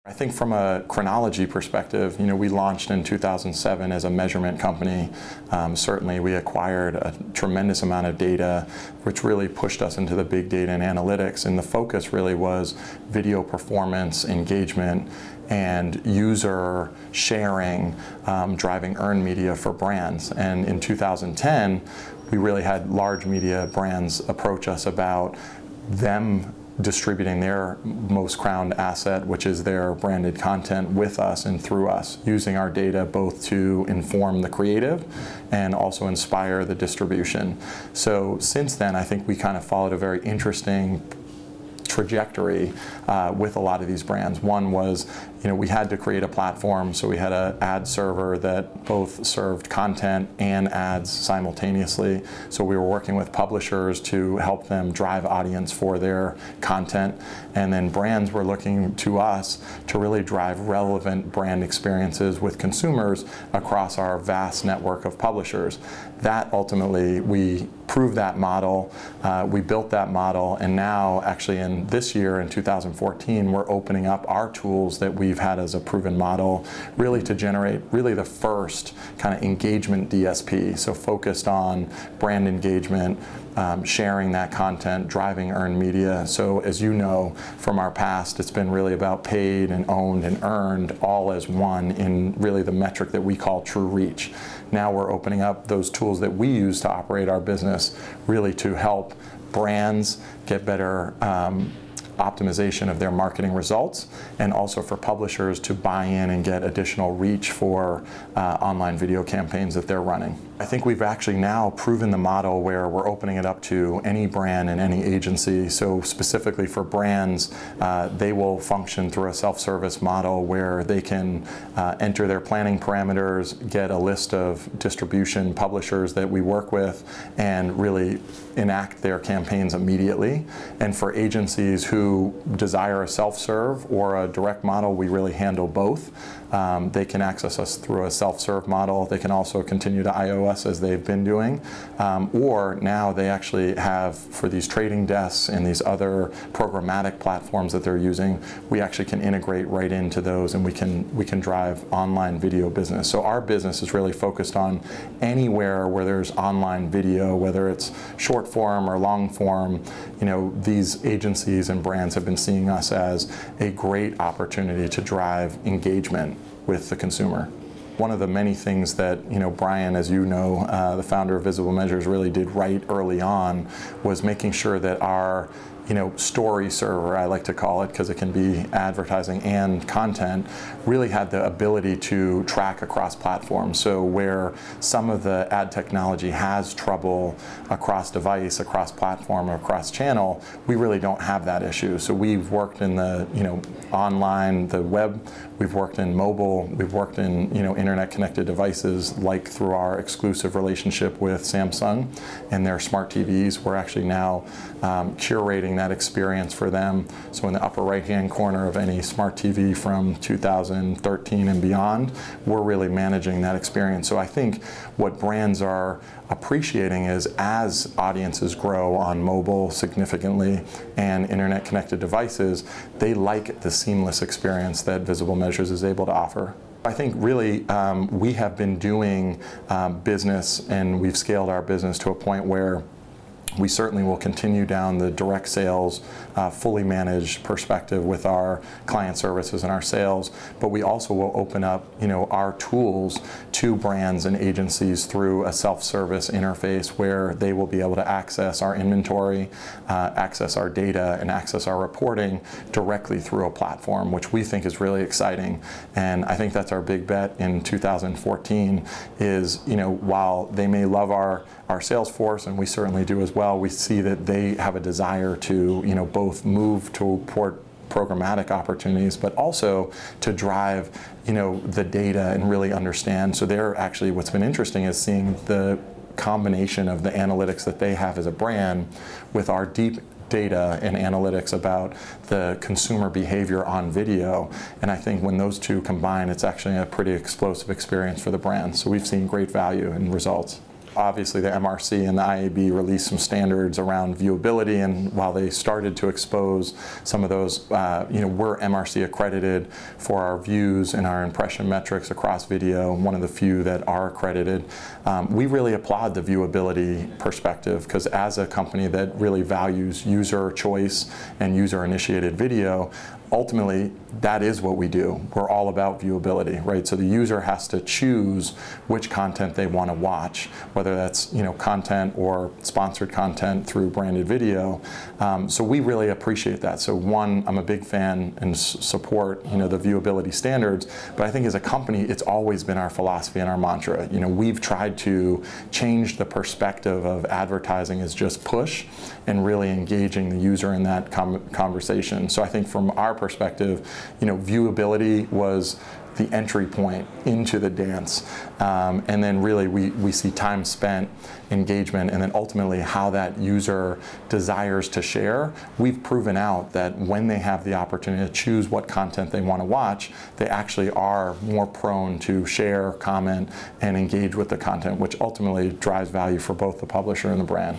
I think from a chronology perspective, we launched in 2007 as a measurement company. Certainly we acquired a tremendous amount of data, which really pushed us into the big data and analytics. And the focus really was video performance, engagement, and user sharing, driving earned media for brands. And in 2010, we really had large media brands approach us about them distributing their most crowned asset, which is their branded content, with us and through us, using our data both to inform the creative and also inspire the distribution. So since then, I think we kind of followed a very interesting trajectory with a lot of these brands. One was, we had to create a platform, so we had an ad server that both served content and ads simultaneously. So we were working with publishers to help them drive audience for their content, and then brands were looking to us to really drive relevant brand experiences with consumers across our vast network of publishers. That ultimately, we proved that model, we built that model, and now actually in this year, in 2014, we're opening up our tools that we've had as a proven model really to generate really the first kind of engagement DSP, so focused on brand engagement, sharing that content, driving earned media. So as you know from our past, it's been really about paid and owned and earned all as one in really the metric that we call true reach. Now we're opening up those tools that we use to operate our business really to help brands get better optimization of their marketing results, and also for publishers to buy in and get additional reach for online video campaigns that they're running. I think we've actually now proven the model where we're opening it up to any brand and any agency. So specifically for brands, they will function through a self-service model where they can enter their planning parameters, get a list of distribution publishers that we work with, and really enact their campaigns immediately. And for agencies who desire a self-serve or a direct model, we really handle both. They can access us through a self-serve model. They can also continue to iOS as they've been doing. Or now they actually have, for these trading desks and these other programmatic platforms that they're using, we actually can integrate right into those, and we can drive online video business. So our business is really focused on anywhere where there's online video, whether it's short form or long form. These agencies and brands have been seeing us as a great opportunity to drive engagement with the consumer. One of the many things that Brian, as you know, the founder of Visible Measures, really did right early on was making sure that our story server, I like to call it, because it can be advertising and content, really had the ability to track across platforms. So where some of the ad technology has trouble across device, across platform, or across channel, we really don't have that issue. So we've worked in the online, the web, we've worked in mobile, we've worked in internet connected devices, like through our exclusive relationship with Samsung and their smart TVs. We're actually now curating that experience for them. So in the upper right hand corner of any smart TV from 2013 and beyond, we're really managing that experience. So I think what brands are appreciating is, as audiences grow on mobile significantly and internet connected devices, they like the seamless experience that Visible Measures is able to offer. I think really we have been doing business, and we've scaled our business to a point where we certainly will continue down the direct sales, fully managed perspective with our client services and our sales, but we also will open up our tools to brands and agencies through a self-service interface where they will be able to access our inventory, access our data, and access our reporting directly through a platform, which we think is really exciting. And I think that's our big bet in 2014 is, while they may love our sales force, and we certainly do as well, we see that they have a desire to both move toward programmatic opportunities, but also to drive the data and really understand. So they're actually, what's been interesting is seeing the combination of the analytics that they have as a brand with our deep data and analytics about the consumer behavior on video. And I think when those two combine, it's actually a pretty explosive experience for the brand. So we've seen great value and results. obviously the MRC and the IAB released some standards around viewability, and while they started to expose some of those, we're MRC accredited for our views and our impression metrics across video, one of the few that are accredited. We really applaud the viewability perspective, because as a company that really values user choice and user-initiated video, ultimately, that is what we do. We're all about viewability, right? So the user has to choose which content they want to watch, whether that's content or sponsored content through branded video. So we really appreciate that. So one, I'm a big fan and support the viewability standards, but I think as a company, it's always been our philosophy and our mantra. We've tried to change the perspective of advertising as just push and really engaging the user in that conversation. So I think from our perspective, viewability was the entry point into the dance. And then really we see time spent, engagement, and then ultimately how that user desires to share. We've proven out that when they have the opportunity to choose what content they want to watch, they actually are more prone to share, comment, and engage with the content, which ultimately drives value for both the publisher and the brand.